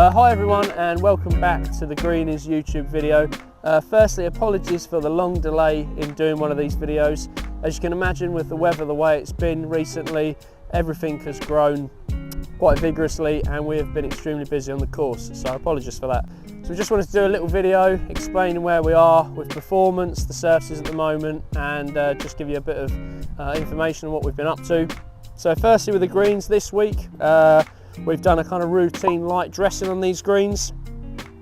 Hi everyone, and welcome back to the GREENIES YouTube video. Firstly, apologies for the long delay in doing one of these videos. As you can imagine, with the weather the way it's been recently, everything has grown quite vigorously and we have been extremely busy on the course, so apologies for that. So we just wanted to do a little video explaining where we are with performance, the surfaces at the moment, and just give you a bit of information on what we've been up to. So firstly, with the greens this week, we've done a kind of routine light dressing on these greens.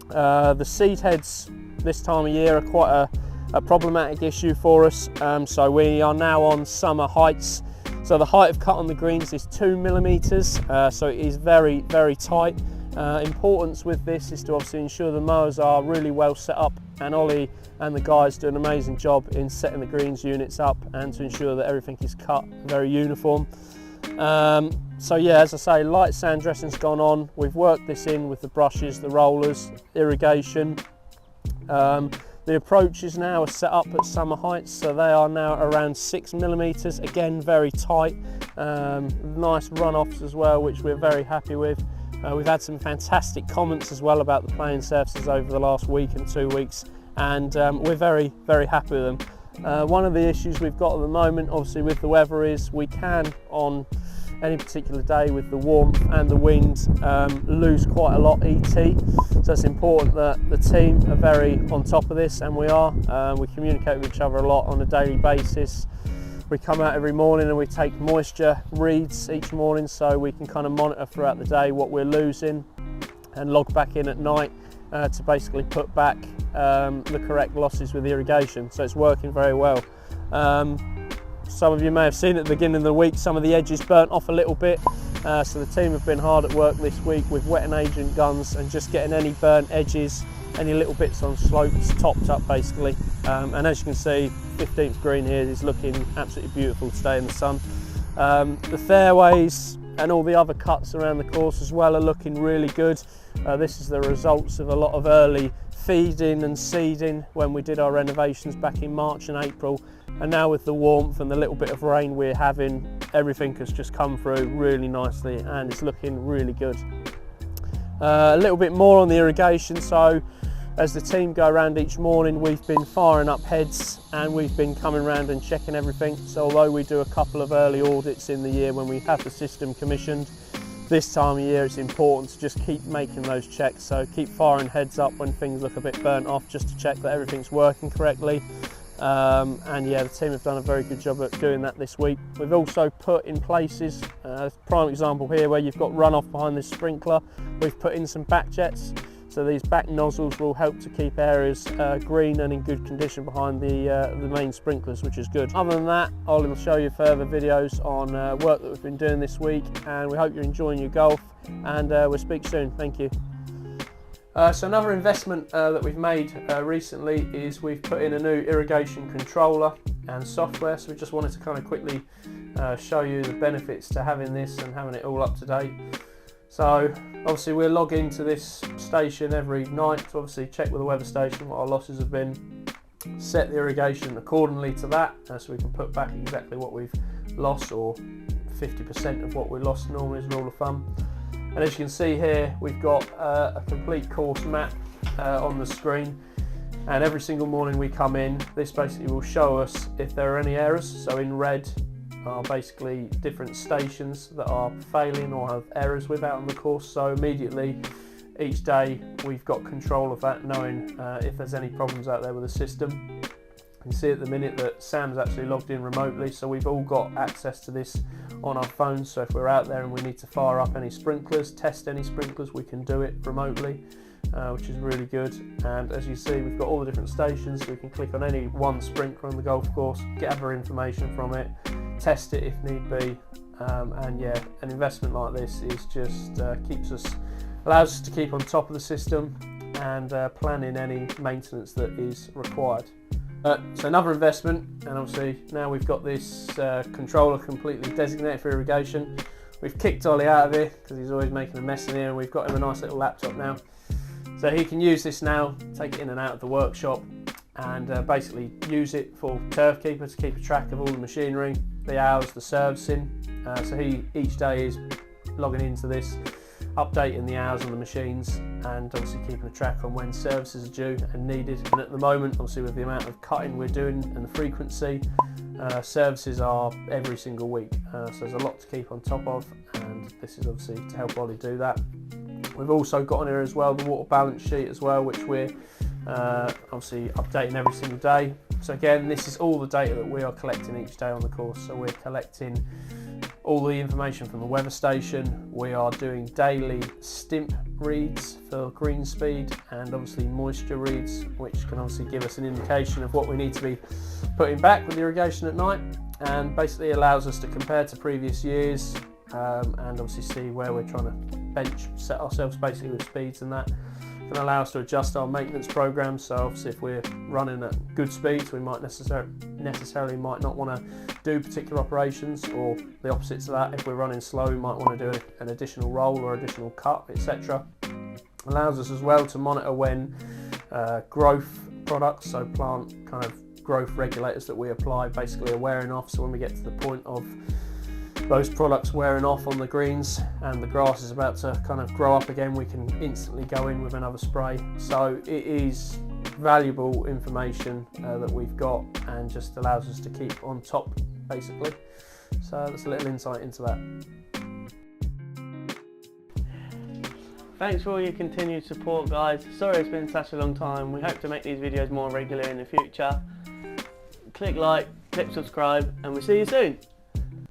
The seed heads this time of year are quite a problematic issue for us, so we are now on summer heights. So the height of cut on the greens is 2 millimeters, so it is very, very tight. Importance with this is to obviously ensure the mowers are really well set up, and Ollie and the guys do an amazing job in setting the greens units up and to ensure that everything is cut very uniform. So yeah, as I say, light sand dressing's gone on. We've worked this in with the brushes, the rollers, irrigation. The approaches now are set up at summer heights, so they are now around 6 millimeters. Again, very tight. Nice runoffs as well, which we're very happy with. We've had some fantastic comments as well about the playing surfaces over the last week and 2 weeks, and we're very, very happy with them. One of the issues we've got at the moment, obviously with the weather, is we can, on any particular day with the warmth and the wind, lose quite a lot ET. So it's important that the team are very on top of this, and we are. We communicate with each other a lot on a daily basis. We come out every morning and we take moisture reads each morning, so we can kind of monitor throughout the day what we're losing and log back in at night to basically put back the correct losses with irrigation. So it's working very well. Some of you may have seen at the beginning of the week some of the edges burnt off a little bit, so the team have been hard at work this week with wetting agent guns and just getting any burnt edges, any little bits on slopes topped up basically. And as you can see, 15th green here is looking absolutely beautiful today in the sun. The fairways and all the other cuts around the course as well are looking really good. This is the results of a lot of early feeding and seeding when we did our renovations back in March and April, and now with the warmth and the little bit of rain we're having, everything has just come through really nicely and it's looking really good. A little bit more on the irrigation. So as the team go around each morning, we've been firing up heads and we've been coming around and checking everything. So although we do a couple of early audits in the year when we have the system commissioned, this time of year it's important to just keep making those checks. So keep firing heads up when things look a bit burnt off, just to check that everything's working correctly. And yeah, the team have done a very good job at doing that this week. We've also put in places, prime example here where you've got runoff behind this sprinkler, we've put in some back jets. So these back nozzles will help to keep areas green and in good condition behind the main sprinklers, which is good. Other than that, I'll show you further videos on work that we've been doing this week, and we hope you're enjoying your golf, and we'll speak soon. Thank you. So another investment that we've made recently is we've put in a new irrigation controller and software. So we just wanted to kind of quickly show you the benefits to having this and having it all up to date. So obviously we'll log into this station every night to obviously check with the weather station what our losses have been, set the irrigation accordingly to that, so we can put back exactly what we've lost, or 50% of what we lost normally as a rule of thumb. And as you can see here, we've got a complete course map on the screen, and every single morning we come in, this basically will show us if there are any errors. So in red are basically different stations that are failing or have errors with out on the course, so immediately each day we've got control of that, knowing if there's any problems out there with the system. You can see at the minute that Sam's actually logged in remotely, so we've all got access to this on our phones. So if we're out there and we need to fire up any sprinklers, test any sprinklers, we can do it remotely, which is really good. And as you see, we've got all the different stations, so we can click on any one sprinkler on the golf course, get other information from it, test it if need be. And yeah, an investment like this is just allows us to keep on top of the system and planning any maintenance that is required. So another investment, and obviously now we've got this controller completely designated for irrigation. We've kicked Ollie out of here because he's always making a mess in here, and we've got him a nice little laptop now. So he can use this now, take it in and out of the workshop, and basically use it for Turf Keeper to keep a track of all the machinery, the hours, the servicing. So he each day is logging into this, updating the hours on the machines, and obviously keeping a track on when services are due and needed. And at the moment, obviously with the amount of cutting we're doing and the frequency, services are every single week, so there's a lot to keep on top of, and this is obviously to help Ollie do that. We've also got on here as well the water balance sheet as well, which we're obviously updating every single day. So again, this is all the data that we are collecting each day on the course. So we're collecting all the information from the weather station. We are doing daily stimp reads for green speed, and obviously moisture reads, which can obviously give us an indication of what we need to be putting back with irrigation at night, and basically allows us to compare to previous years, and obviously see where we're trying to set ourselves basically with speeds, and that can allow us to adjust our maintenance programs. So obviously if we're running at good speeds, we might necessarily might not want to do particular operations, or the opposite to that, if we're running slow, we might want to do an additional roll or additional cut, etc. Allows us as well to monitor when growth products, so plant kind of growth regulators that we apply, basically are wearing off. So when we get to the point of those products wearing off on the greens and the grass is about to kind of grow up again, we can instantly go in with another spray. So it is valuable information that we've got, and just allows us to keep on top basically. So that's a little insight into that. Thanks for all your continued support, guys. Sorry it's been such a long time. We hope to make these videos more regular in the future. Click like, click subscribe, and we'll see you soon.